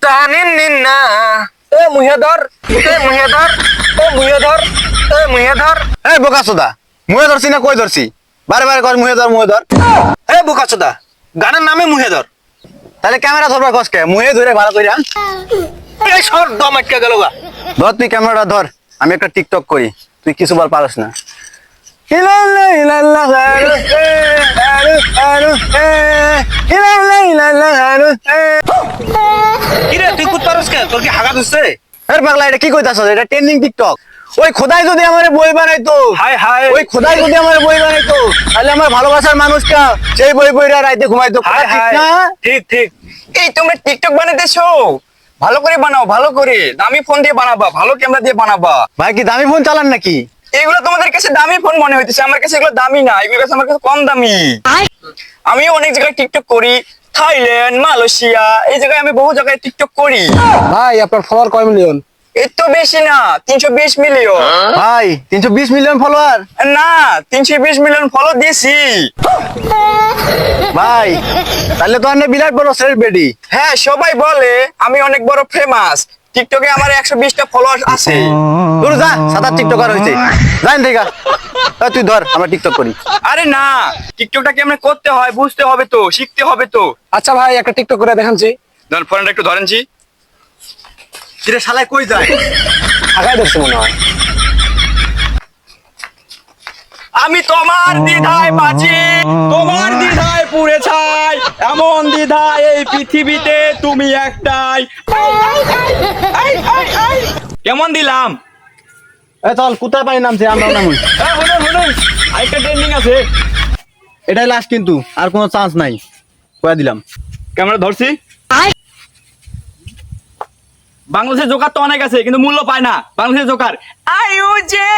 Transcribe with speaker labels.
Speaker 1: জানিন নিন্না এ মুহে ধর
Speaker 2: এই বোকাচোদা মুহে ধরছি না কই ধরছি বারে বারে কর মুহে ধর
Speaker 1: এ বোকাচোদা গানের নামে মুহে ধর
Speaker 2: তাহলে ক্যামেরা ধরবার কসকে মুহে ধরে ভালো কইরা
Speaker 1: এই সর দম আটকে গেল গা
Speaker 2: ধর তুই ক্যামেরাটা ধর আমি একটা টিকটক করি তুই কিছু বল পারস না
Speaker 1: কিরে তুই কুত পারস কে তোর কি হাগা দিচ্ছে
Speaker 2: এর পাগলা এটা কি কইতাছ এটা ট্রেন্ডিং টিকটক ওই খোদাই যদি আমারে বই বানাইতো
Speaker 1: হায় হায়
Speaker 2: ওই খোদাই যদি আমারে বই বানাইতো তাহলে আমার ভালোবাসার মানুষটা সেই বই বইরা রাইতে ঘুমাইতো
Speaker 1: হায়
Speaker 2: ঠিক
Speaker 1: হায়
Speaker 2: না?
Speaker 1: ঠিক ঠিক
Speaker 3: এই তোমরা টিকটক বানাইতেছো ভালো করে বানাও ভালো করে দামি ফোন দিয়ে বানাবা ভালো ক্যামেরা দিয়ে বানাবা
Speaker 2: ভাই কি দামি ফোন চালান নাকি
Speaker 3: এগুলো তোমাদের কাছে দামি ফোন মনে হইতেছে আমার কাছে এগুলো দামি না এগুলো কাছে আমার কাছে কম দামি আমিও অনেক জায়গায় টিকটক করি থাইল্যান্ড মালয়েশিয়া এই জায়গায় আমি বহু জায়গায় টিকটক করি
Speaker 1: ভাই আপনার ফলোয়ার কয় মিলিয়ন
Speaker 3: এর তো বেশি না 320 মিলিয়ন
Speaker 2: ভাই 320 মিলিয়ন ফলোয়ার
Speaker 3: না 320 মিলিয়ন ফলো দিয়েছি
Speaker 2: ভাই তাহলে তো আপনি বিরাট বড় সেলিব্রিটি
Speaker 3: হ্যাঁ সবাই বলে আমি অনেক বড় ফেমাস টিকটকে আমার 120টা ফলোয়ার আছে
Speaker 2: তোর যা সাদা টিকটকার হইছে জান দেখা তুই ধর আমরা টিকটক করি
Speaker 3: আরে না টিকটকটা কেমনে করতে হয় বুঝতে হবে তো শিখতে হবে তো
Speaker 1: আচ্ছা ভাই একটা টিকটক করে দেখাচ্ছি
Speaker 3: ধর ফোনটা একটু ধরেনছি
Speaker 2: কিরে শালায় কই যায়
Speaker 1: হাগাই ধরছে মনে হয়
Speaker 3: আমি তোমার দ্বিধায় বাঁচি তোমার দ্বিধায় পুড়ে ছাই এমন দ্বিধায় এই পৃথিবীতে তুমি একটাই কেমন দিলাম
Speaker 2: এ চল কোথায় পাই নামছে আমরা নামুই
Speaker 3: আরেকটা ট্রেন্ডিং আছে
Speaker 2: এটাই লাস্ট কিন্তু আর কোনো চান্স নাই কয়ে দিলাম
Speaker 3: ক্যামেরা ধরছি বাংলাদেশের জোকার তো অনেক আছে কিন্তু মূল্য পায় না বাংলাদেশের জোকার আয়ু যে